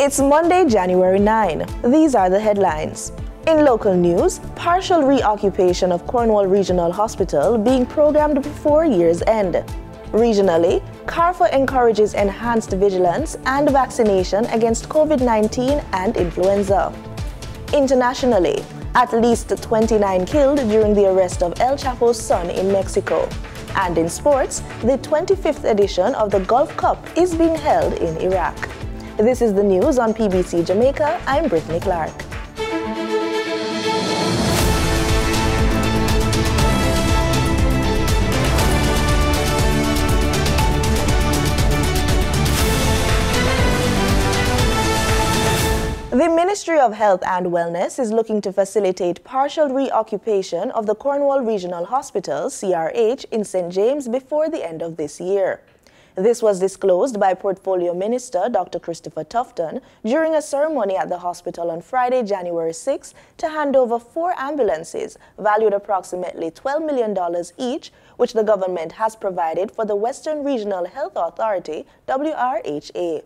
It's Monday, January 9. These are the headlines. In local news, partial reoccupation of Cornwall Regional Hospital being programmed before year's end. Regionally, CARFA encourages enhanced vigilance and vaccination against COVID-19 and influenza. Internationally, at least 29 killed during the arrest of El Chapo's son in Mexico. And in sports, the 25th edition of the Gulf Cup is being held in Iraq. This is the news on PBC Jamaica. I'm Brittany Clark. The Ministry of Health and Wellness is looking to facilitate partial reoccupation of the Cornwall Regional Hospital, CRH, in St. James before the end of this year. This was disclosed by Portfolio Minister Dr. Christopher Tufton during a ceremony at the hospital on Friday, January 6, to hand over 4 ambulances valued approximately $12 million each, which the government has provided for the Western Regional Health Authority, WRHA.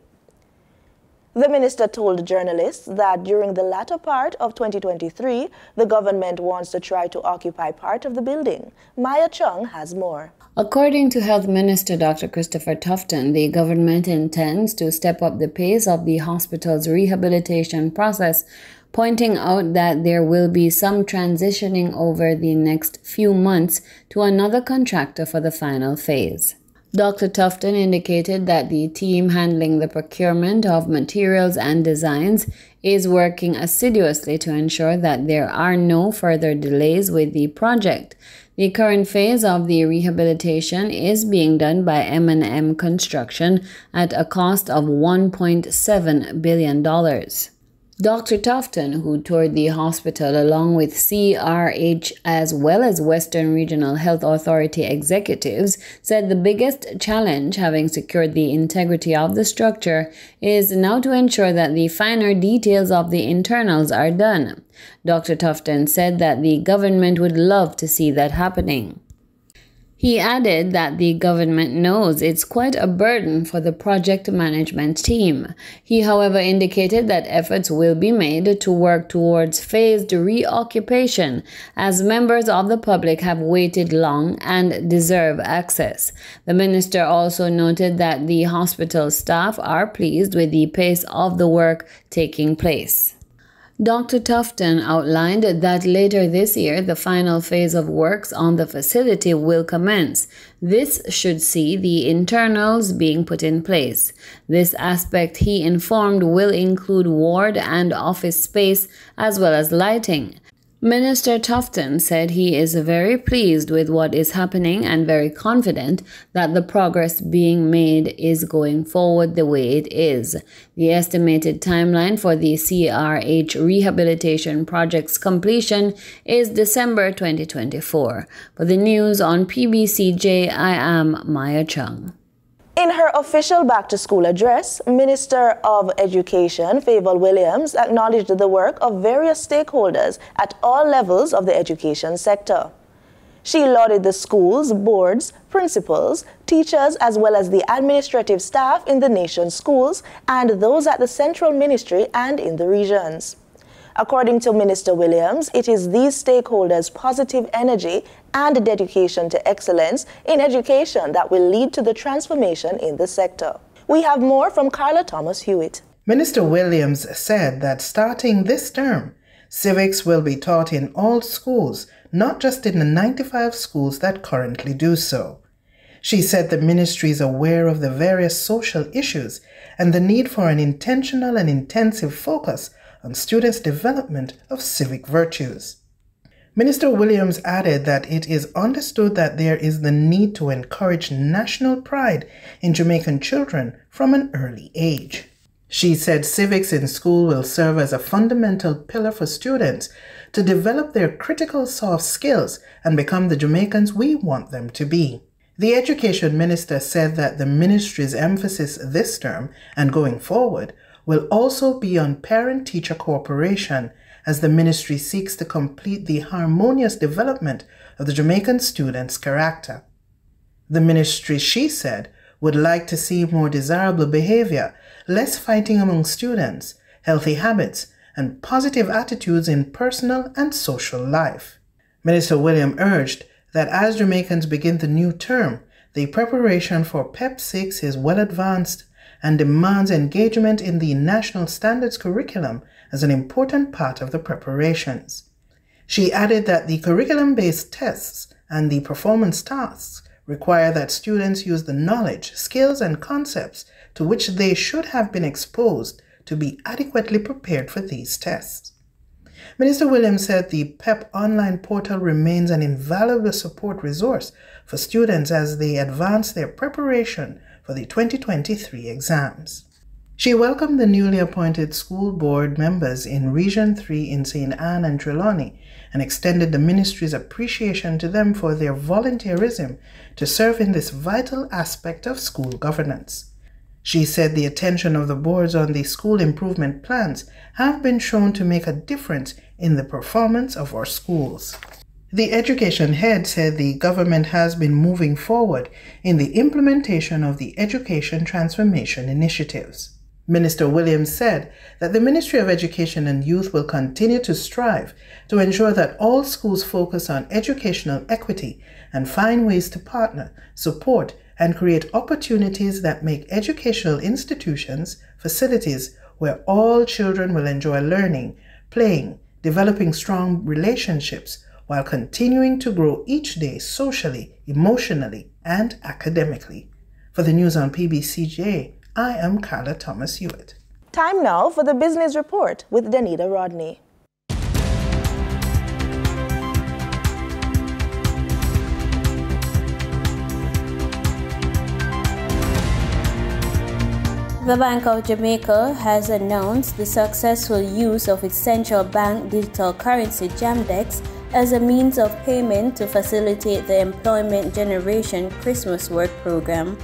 The minister told journalists that during the latter part of 2023, the government wants to try to occupy part of the building. Maya Chung has more. According to Health Minister Dr. Christopher Tufton, the government intends to step up the pace of the hospital's rehabilitation process, pointing out that there will be some transitioning over the next few months to another contractor for the final phase. Dr. Tufton indicated that the team handling the procurement of materials and designs is working assiduously to ensure that there are no further delays with the project. The current phase of the rehabilitation is being done by M&M Construction at a cost of $1.7 billion. Dr. Tufton, who toured the hospital along with CRH as well as Western Regional Health Authority executives, said the biggest challenge, having secured the integrity of the structure, is now to ensure that the finer details of the internals are done. Dr. Tufton said that the government would love to see that happening. He added that the government knows it's quite a burden for the project management team. He, however, indicated that efforts will be made to work towards phased reoccupation, as members of the public have waited long and deserve access. The minister also noted that the hospital staff are pleased with the pace of the work taking place. Dr. Tufton outlined that later this year, the final phase of works on the facility will commence. This should see the internals being put in place. This aspect, he informed, will include ward and office space as well as lighting. Minister Tufton said he is very pleased with what is happening and very confident that the progress being made is going forward the way it is. The estimated timeline for the CRH rehabilitation project's completion is December 2024. For the news on PBCJ, I am Maya Chung. In her official back-to-school address, Minister of Education Favour Williams acknowledged the work of various stakeholders at all levels of the education sector. She lauded the schools, boards, principals, teachers, as well as the administrative staff in the nation's schools and those at the central ministry and in the regions. According to Minister Williams, it is these stakeholders' positive energy and dedication to excellence in education that will lead to the transformation in the sector. We have more from Carla Thomas Hewitt. Minister Williams said that starting this term, civics will be taught in all schools, not just in the 95 schools that currently do so. She said the ministry is aware of the various social issues and the need for an intentional and intensive focus on students' development of civic virtues. Minister Williams added that it is understood that there is the need to encourage national pride in Jamaican children from an early age. She said civics in school will serve as a fundamental pillar for students to develop their critical soft skills and become the Jamaicans we want them to be. The Education Minister said that the ministry's emphasis this term and going forward will also be on parent-teacher cooperation as the ministry seeks to complete the harmonious development of the Jamaican students' character. The ministry, she said, would like to see more desirable behavior, less fighting among students, healthy habits, and positive attitudes in personal and social life. Minister William urged that as Jamaicans begin the new term, the preparation for PEP 6 is well advanced and demands engagement in the National Standards curriculum as an important part of the preparations. She added that the curriculum-based tests and the performance tasks require that students use the knowledge, skills, and concepts to which they should have been exposed to be adequately prepared for these tests. Minister Williams said the PEP online portal remains an invaluable support resource for students as they advance their preparation for the 2023 exams. She welcomed the newly appointed school board members in Region 3 in St. Anne and Trelawney and extended the ministry's appreciation to them for their volunteerism to serve in this vital aspect of school governance. She said the attention of the boards on the school improvement plans have been shown to make a difference in the performance of our schools. The education head said the government has been moving forward in the implementation of the education transformation initiatives. Minister Williams said that the Ministry of Education and Youth will continue to strive to ensure that all schools focus on educational equity and find ways to partner, support, and create opportunities that make educational institutions facilities where all children will enjoy learning, playing, developing strong relationships, while continuing to grow each day socially, emotionally, and academically. For the news on PBCJ, I am Carla Thomas Hewitt. Time now for the Business Report with Danita Rodney. The Bank of Jamaica has announced the successful use of its central bank digital currency Jamdex as a means of payment to facilitate the Employment Generation Christmas Work Program.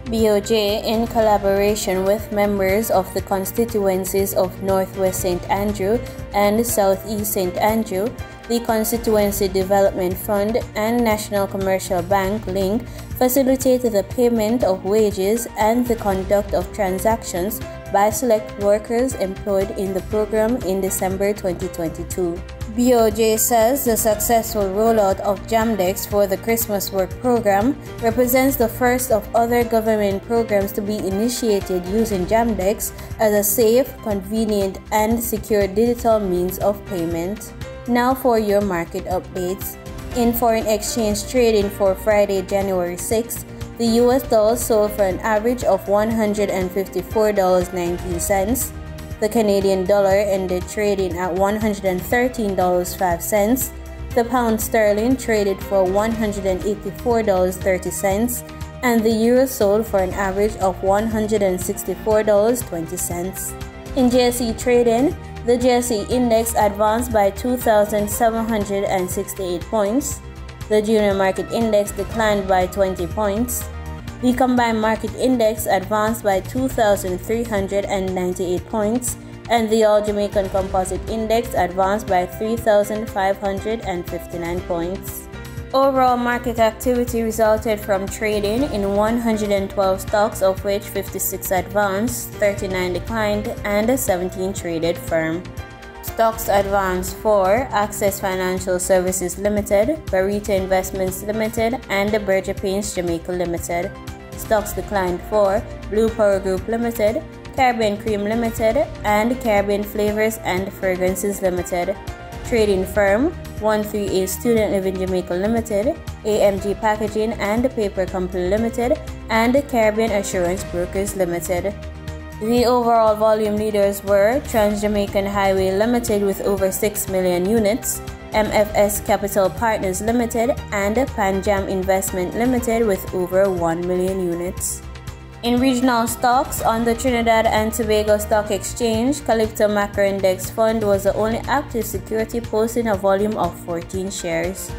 BOJ, in collaboration with members of the constituencies of Northwest St. Andrew and Southeast St. Andrew, the Constituency Development Fund and National Commercial Bank Link, facilitated the payment of wages and the conduct of transactions by select workers employed in the program in December 2022. BOJ says the successful rollout of Jamdex for the Christmas Work Program represents the first of other government programs to be initiated using Jamdex as a safe, convenient, and secure digital means of payment. Now for your market updates. In foreign exchange trading for Friday, January 6th, the US dollar sold for an average of $154.19. The Canadian dollar ended trading at $113.05. The pound sterling traded for $184.30, and the euro sold for an average of $164.20. In JSE trading, the JSE index advanced by 2,768 points. The junior market index declined by 20 points. The combined market index advanced by 2,398 points, and the All Jamaican Composite Index advanced by 3,559 points. Overall market activity resulted from trading in 112 stocks, of which 56 advanced, 39 declined, and 17 traded firm. Stocks advanced for Access Financial Services Limited, Barita Investments Limited, and the Berger Paints Jamaica Limited. Stocks declined for Blue Power Group Limited, Caribbean Cream Limited, and Caribbean Flavors and Fragrances Limited. Trading firm 138 Student Living Jamaica Limited, AMG Packaging and Paper Company Limited, and Caribbean Assurance Brokers Limited. The overall volume leaders were Trans-Jamaican Highway Limited with over 6 million units, MFS Capital Partners Limited, and Panjam Investment Limited with over 1 million units. In regional stocks, on the Trinidad and Tobago Stock Exchange, Calypso Macro Index Fund was the only active security posting a volume of 14 shares.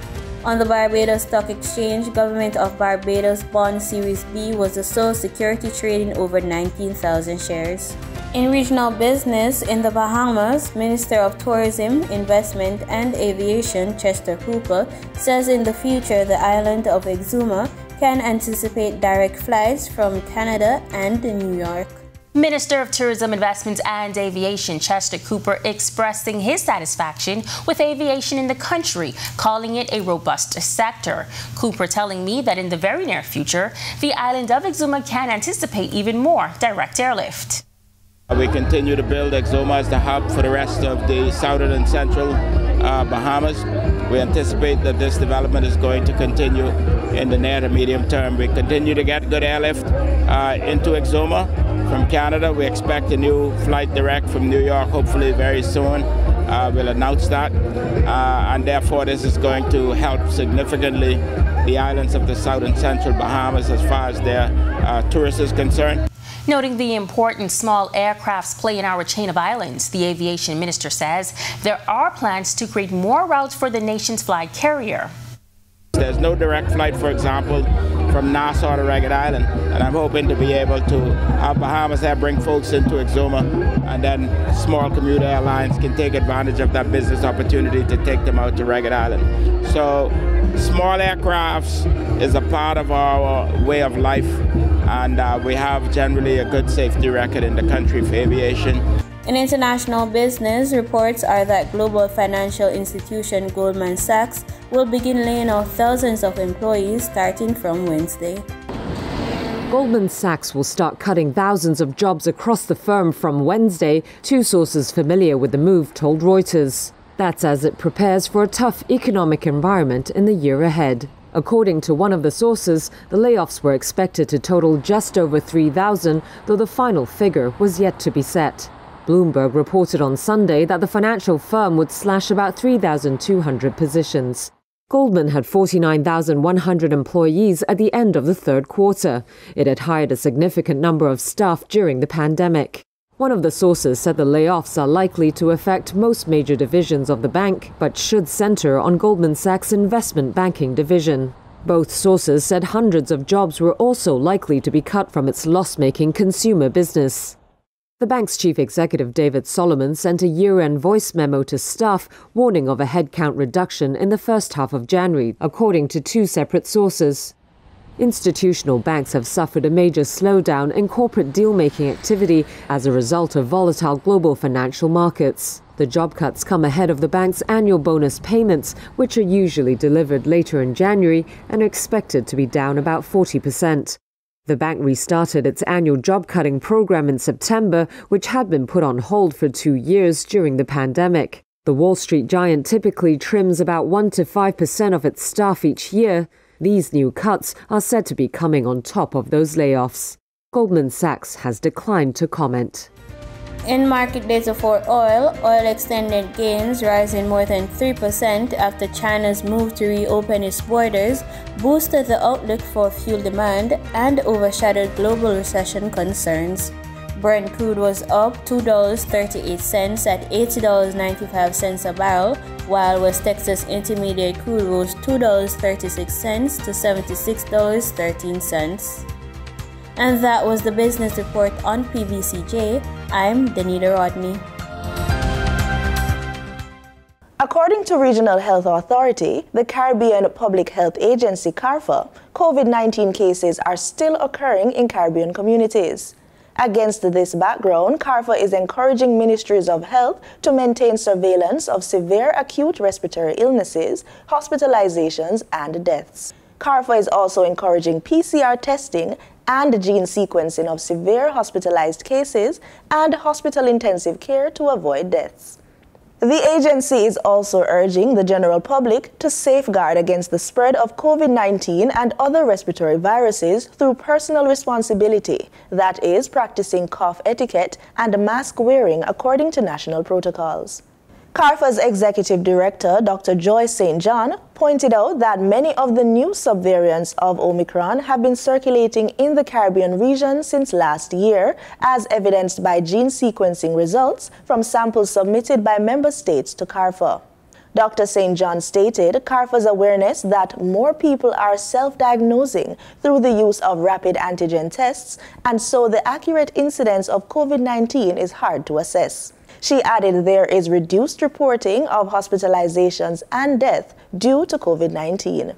On the Barbados Stock Exchange, Government of Barbados Bond Series B was the sole security trading over 19,000 shares. In regional business, in the Bahamas, Minister of Tourism, Investment and Aviation Chester Hooper says in the future the island of Exuma can anticipate direct flights from Canada and New York. Minister of Tourism, Investments and Aviation Chester Cooper expressing his satisfaction with aviation in the country, calling it a robust sector. Cooper telling me that in the very near future, the island of Exuma can anticipate even more direct airlift. We continue to build Exuma as the hub for the rest of the southern and central Bahamas. We anticipate that this development is going to continue in the near to medium term. We continue to get good airlift into Exuma from Canada. We expect a new flight direct from New York hopefully very soon. We'll announce that, and therefore this is going to help significantly the islands of the south and central Bahamas as far as their tourists is concerned. Noting the important small aircrafts play in our chain of islands, the aviation minister says there are plans to create more routes for the nation's flag carrier. There's no direct flight, for example, from Nassau to Ragged Island, and I'm hoping to be able to have Bahamas Air bring folks into Exuma, and then small commuter airlines can take advantage of that business opportunity to take them out to Ragged Island. So small aircrafts is a part of our way of life, and we have generally a good safety record in the country for aviation. In international business, reports are that global financial institution Goldman Sachs will begin laying off thousands of employees starting from Wednesday. Goldman Sachs will start cutting thousands of jobs across the firm from Wednesday, two sources familiar with the move told Reuters. That's as it prepares for a tough economic environment in the year ahead. According to one of the sources, the layoffs were expected to total just over 3,000, though the final figure was yet to be set. Bloomberg reported on Sunday that the financial firm would slash about 3,200 positions. Goldman had 49,100 employees at the end of the third quarter. It had hired a significant number of staff during the pandemic. One of the sources said the layoffs are likely to affect most major divisions of the bank, but should center on Goldman Sachs' investment banking division. Both sources said hundreds of jobs were also likely to be cut from its loss-making consumer business. The bank's chief executive, David Solomon, sent a year-end voice memo to staff warning of a headcount reduction in the first half of January, according to two separate sources. Institutional banks have suffered a major slowdown in corporate deal-making activity as a result of volatile global financial markets. The job cuts come ahead of the bank's annual bonus payments, which are usually delivered later in January and are expected to be down about 40%. The bank restarted its annual job-cutting program in September, which had been put on hold for 2 years during the pandemic. The Wall Street giant typically trims about 1 to 5% of its staff each year. These new cuts are said to be coming on top of those layoffs. Goldman Sachs has declined to comment. In market data for oil extended gains rising more than 3% after China's move to reopen its borders boosted the outlook for fuel demand and overshadowed global recession concerns. Brent crude was up $2.38 at $80.95 a barrel, while West Texas Intermediate crude rose $2.36 to $76.13. And that was the business report on PBCJ. I'm Danita Rodney. According to Regional Health Authority, the Caribbean Public Health Agency, CARPHA, COVID-19 cases are still occurring in Caribbean communities. Against this background, CARPHA is encouraging ministries of health to maintain surveillance of severe acute respiratory illnesses, hospitalizations, and deaths. CARPHA is also encouraging PCR testing and gene sequencing of severe hospitalized cases and hospital intensive care to avoid deaths. The agency is also urging the general public to safeguard against the spread of COVID-19 and other respiratory viruses through personal responsibility, that is, practicing cough etiquette and mask wearing according to national protocols. CARPHA's executive director, Dr. Joy St. John, pointed out that many of the new subvariants of Omicron have been circulating in the Caribbean region since last year, as evidenced by gene sequencing results from samples submitted by member states to CARPHA. Dr. St. John stated CARPHA's awareness that more people are self-diagnosing through the use of rapid antigen tests, and so the accurate incidence of COVID-19 is hard to assess. She added there is reduced reporting of hospitalizations and death due to COVID-19.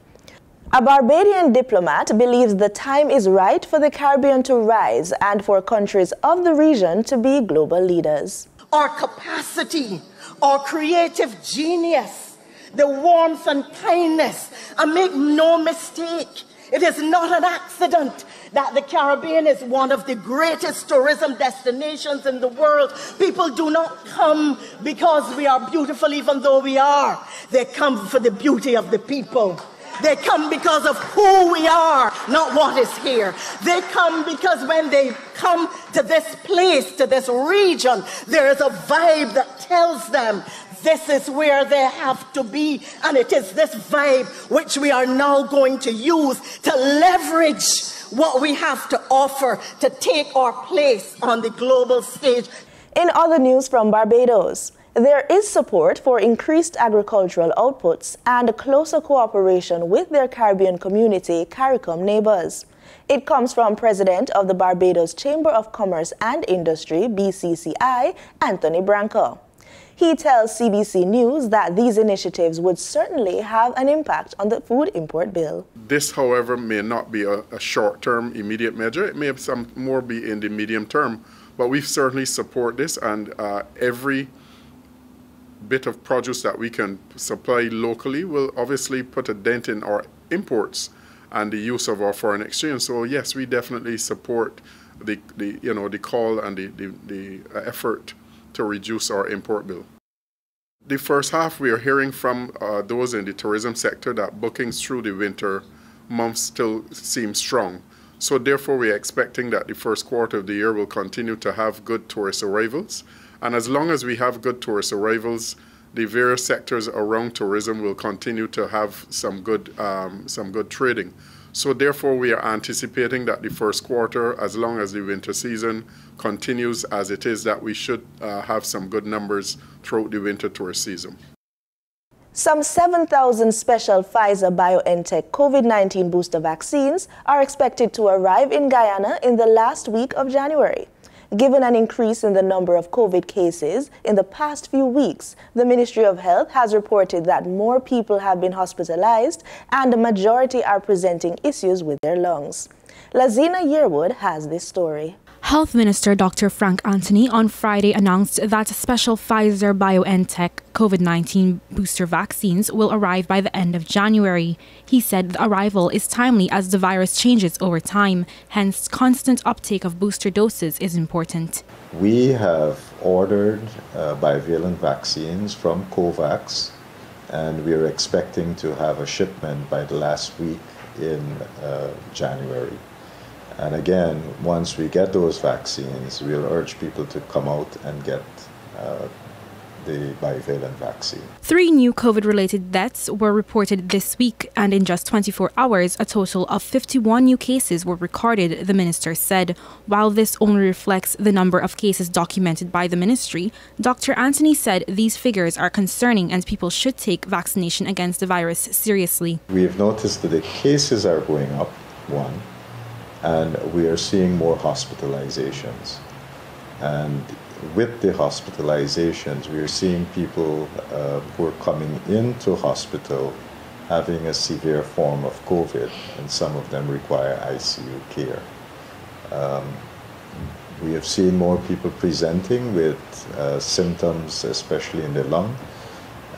A Barbadian diplomat believes the time is right for the Caribbean to rise and for countries of the region to be global leaders. Our capacity, our creative genius, the warmth and kindness, and make no mistake, it is not an accident that the Caribbean is one of the greatest tourism destinations in the world. People do not come because we are beautiful, even though we are. They come for the beauty of the people. They come because of who we are, not what is here. They come because when they come to this place, to this region, there is a vibe that tells them this is where they have to be. And it is this vibe which we are now going to use to leverage what we have to offer to take our place on the global stage. In other news from Barbados, there is support for increased agricultural outputs and a closer cooperation with their Caribbean community CARICOM neighbors. It comes from President of the Barbados Chamber of Commerce and Industry, BCCI, Anthony Branco. He tells CBC News that these initiatives would certainly have an impact on the food import bill. This, however, may not be a short-term immediate measure. It may have some more be in the medium term, but we certainly support this, and every bit of produce that we can supply locally will obviously put a dent in our imports and the use of our foreign exchange. So yes, we definitely support the call and the effort to reduce our import bill. The first half, we are hearing from those in the tourism sector that bookings through the winter months still seem strong. So therefore, we are expecting that the first quarter of the year will continue to have good tourist arrivals. And as long as we have good tourist arrivals, the various sectors around tourism will continue to have some good trading. So therefore, we are anticipating that the first quarter, as long as the winter season continues as it is, that we should have some good numbers throughout the winter tourist season. Some 7,000 special Pfizer-BioNTech COVID-19 booster vaccines are expected to arrive in Guyana in the last week of January. Given an increase in the number of COVID cases in the past few weeks, the Ministry of Health has reported that more people have been hospitalized and the majority are presenting issues with their lungs. Lazina Yearwood has this story. Health Minister Dr. Frank Anthony on Friday announced that special Pfizer-BioNTech COVID-19 booster vaccines will arrive by the end of January. He said the arrival is timely as the virus changes over time, hence constant uptake of booster doses is important. We have ordered bivalent vaccines from COVAX, and we are expecting to have a shipment by the last week in January. And again, once we get those vaccines, we'll urge people to come out and get the bivalent vaccine. 3 new COVID-related deaths were reported this week, and in just 24 hours, a total of 51 new cases were recorded, the minister said. While this only reflects the number of cases documented by the ministry, Dr. Anthony said these figures are concerning and people should take vaccination against the virus seriously. We have noticed that the cases are going up, one, and we are seeing more hospitalizations. And with the hospitalizations, we are seeing people who are coming into hospital having a severe form of COVID, and some of them require ICU care. We have seen more people presenting with symptoms, especially in the lung,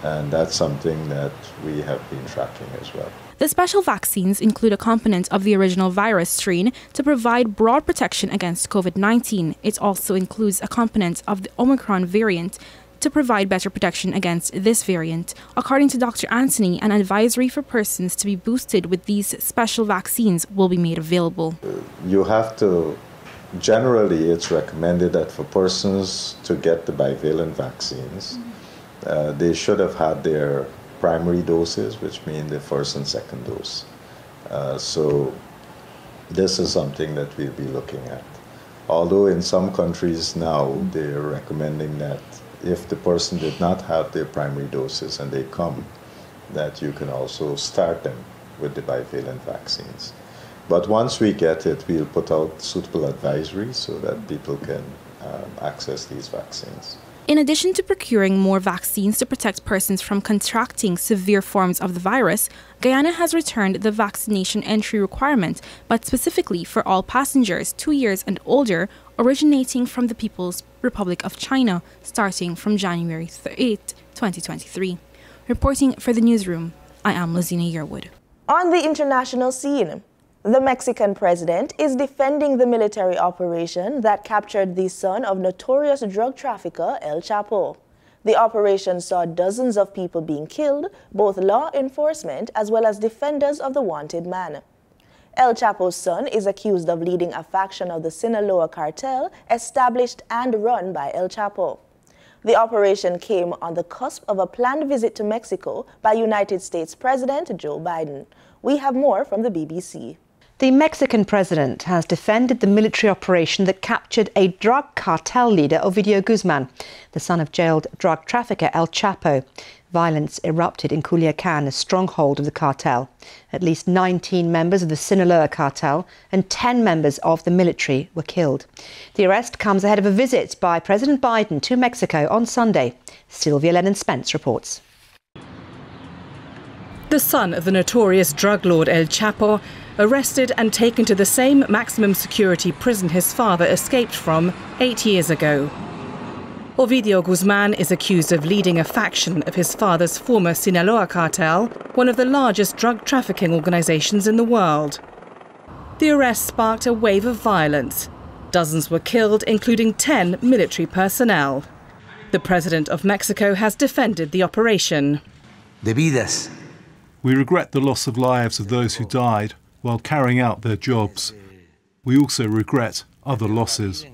and that's something that we have been tracking as well. The special vaccines include a component of the original virus strain to provide broad protection against COVID-19. It also includes a component of the Omicron variant to provide better protection against this variant. According to Dr. Anthony, an advisory for persons to be boosted with these special vaccines will be made available. You have to, generally it's recommended that for persons to get the bivalent vaccines, they should have had their primary doses, which mean the first and second dose. So this is something that we'll be looking at. Although in some countries now, they're recommending that if the person did not have their primary doses and they come, that you can also start them with the bivalent vaccines. But once we get it, we'll put out suitable advisories so that people can access these vaccines. In addition to procuring more vaccines to protect persons from contracting severe forms of the virus, Guyana has returned the vaccination entry requirement, but specifically for all passengers 2 years and older originating from the People's Republic of China, starting from January 8, 2023. Reporting for the newsroom, I am Lazina Yearwood. On the international scene, the Mexican president is defending the military operation that captured the son of notorious drug trafficker El Chapo. The operation saw dozens of people being killed, both law enforcement as well as defenders of the wanted man. El Chapo's son is accused of leading a faction of the Sinaloa cartel established and run by El Chapo. The operation came on the cusp of a planned visit to Mexico by United States President Joe Biden. We have more from the BBC. The Mexican president has defended the military operation that captured a drug cartel leader, Ovidio Guzman, the son of jailed drug trafficker El Chapo. Violence erupted in Culiacan, a stronghold of the cartel. At least 19 members of the Sinaloa cartel and 10 members of the military were killed. The arrest comes ahead of a visit by President Biden to Mexico on Sunday. Sylvia Lennon-Spence reports. The son of the notorious drug lord El Chapo, arrested and taken to the same maximum security prison his father escaped from 8 years ago. Ovidio Guzman is accused of leading a faction of his father's former Sinaloa cartel, one of the largest drug trafficking organizations in the world. The arrest sparked a wave of violence. Dozens were killed, including 10 military personnel. The president of Mexico has defended the operation. We regret the loss of lives of those who died while carrying out their jobs. We also regret other losses.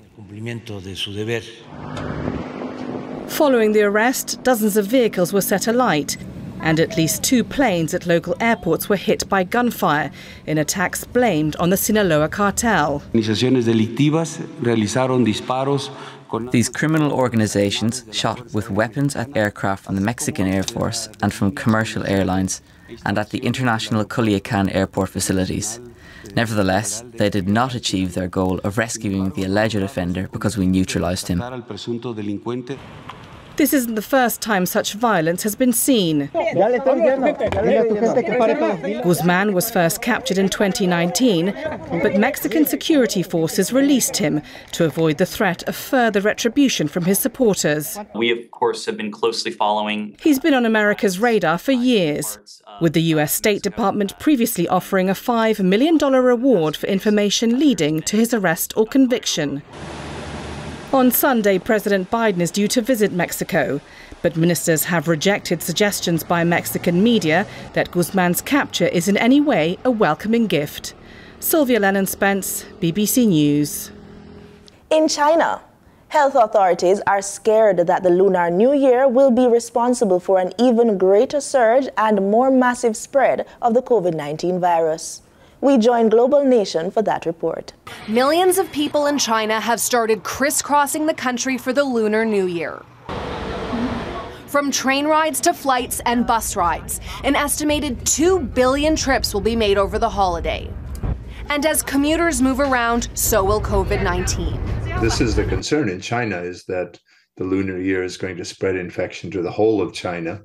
Following the arrest, dozens of vehicles were set alight, and at least 2 planes at local airports were hit by gunfire in attacks blamed on the Sinaloa cartel. These criminal organizations shot with weapons at aircraft from the Mexican Air Force and from commercial airlines, and at the international Culiacan airport facilities. Nevertheless, they did not achieve their goal of rescuing the alleged offender because we neutralized him. This isn't the first time such violence has been seen. Guzman was first captured in 2019, but Mexican security forces released him to avoid the threat of further retribution from his supporters. We, of course, have been closely following. He's been on America's radar for years, with the US State Department previously offering a $5 million reward for information leading to his arrest or conviction. On Sunday, President Biden is due to visit Mexico, but ministers have rejected suggestions by Mexican media that Guzman's capture is in any way a welcoming gift. Sylvia Lennon-Spence, BBC News. In China, health authorities are scared that the Lunar New Year will be responsible for an even greater surge and more massive spread of the COVID-19 virus. We join Global Nation for that report. Millions of people in China have started crisscrossing the country for the Lunar New Year. From train rides to flights and bus rides, an estimated 2 billion trips will be made over the holiday. And as commuters move around, so will COVID-19. This is the concern in China, is that the Lunar Year is going to spread infection to the whole of China,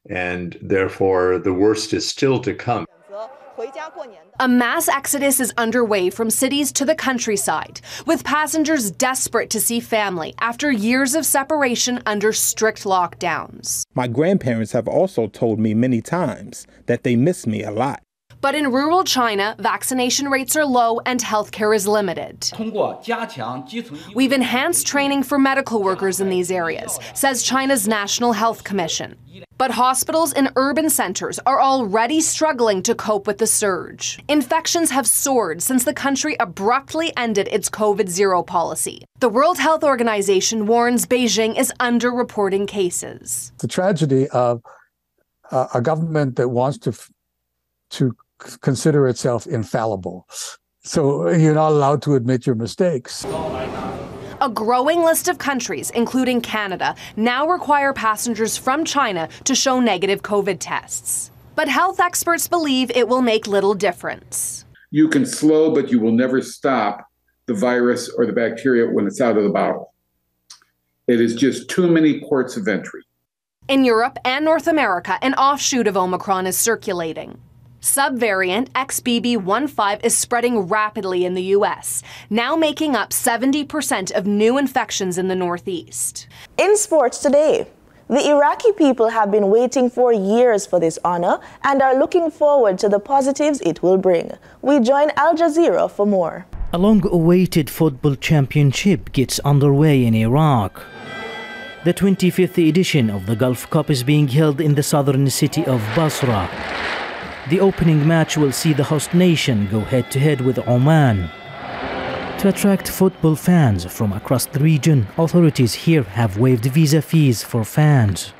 and therefore the worst is still to come. A mass exodus is underway from cities to the countryside, with passengers desperate to see family after years of separation under strict lockdowns. My grandparents have also told me many times that they miss me a lot. But in rural China, vaccination rates are low and healthcare is limited. We've enhanced training for medical workers in these areas, says China's National Health Commission. But hospitals in urban centers are already struggling to cope with the surge. Infections have soared since the country abruptly ended its COVID-0 policy. The World Health Organization warns Beijing is underreporting cases. The tragedy of a government that wants to consider itself infallible. So you're not allowed to admit your mistakes. A growing list of countries, including Canada, now require passengers from China to show negative COVID tests. But health experts believe it will make little difference. You can slow, but you will never stop the virus or the bacteria when it's out of the bottle. It is just too many ports of entry. In Europe and North America, an offshoot of Omicron is circulating. Subvariant XBB.1.5 is spreading rapidly in the U.S., now making up 70% of new infections in the Northeast. In sports today, the Iraqi people have been waiting for years for this honor and are looking forward to the positives it will bring. We join Al Jazeera for more. A long-awaited football championship gets underway in Iraq. The 25th edition of the Gulf Cup is being held in the southern city of Basra. The opening match will see the host nation go head-to-head with Oman. To attract football fans from across the region, authorities here have waived visa fees for fans.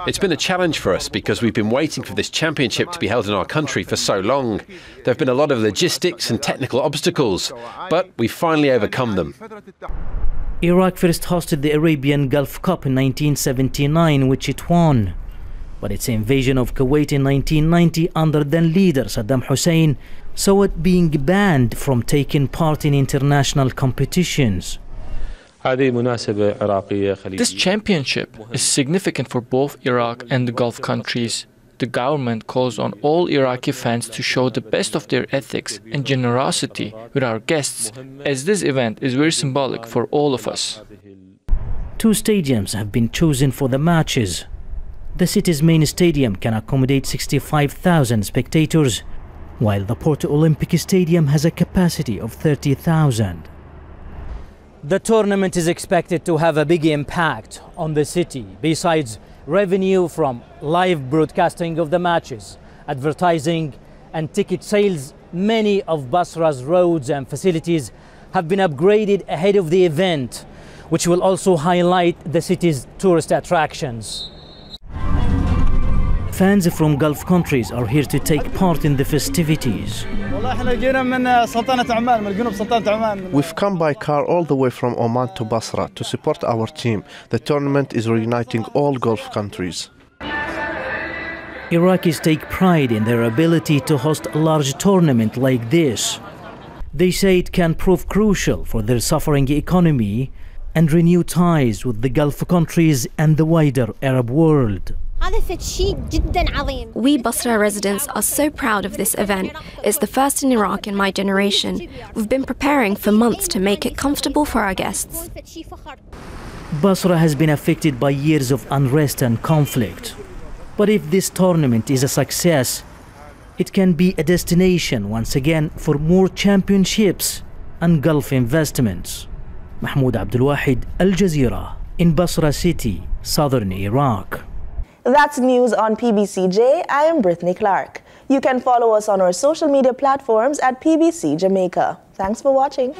It's been a challenge for us because we've been waiting for this championship to be held in our country for so long. There have been a lot of logistics and technical obstacles, but we've finally overcome them. Iraq first hosted the Arabian Gulf Cup in 1979, which it won. But its invasion of Kuwait in 1990 under then leader Saddam Hussein saw it being banned from taking part in international competitions. This championship is significant for both Iraq and the Gulf countries. The government calls on all Iraqi fans to show the best of their ethics and generosity with our guests, as this event is very symbolic for all of us. 2 stadiums have been chosen for the matches. The city's main stadium can accommodate 65,000 spectators, while the Porto Olympic Stadium has a capacity of 30,000. The tournament is expected to have a big impact on the city. Besides revenue from live broadcasting of the matches, advertising and ticket sales, many of Basra's roads and facilities have been upgraded ahead of the event, which will also highlight the city's tourist attractions. Fans from Gulf countries are here to take part in the festivities. We've come by car all the way from Oman to Basra to support our team. The tournament is reuniting all Gulf countries. Iraqis take pride in their ability to host a large tournament like this. They say it can prove crucial for their suffering economy and renew ties with the Gulf countries and the wider Arab world. We Basra residents are so proud of this event. It's the first in Iraq in my generation. We've been preparing for months to make it comfortable for our guests. Basra has been affected by years of unrest and conflict. But if this tournament is a success, it can be a destination once again for more championships and Gulf investments. Mahmoud Abdul Wahid, Al Jazeera, in Basra City, southern Iraq. That's news on PBCJ. I am Brittany Clark. You can follow us on our social media platforms at PBCJamaica. Thanks for watching.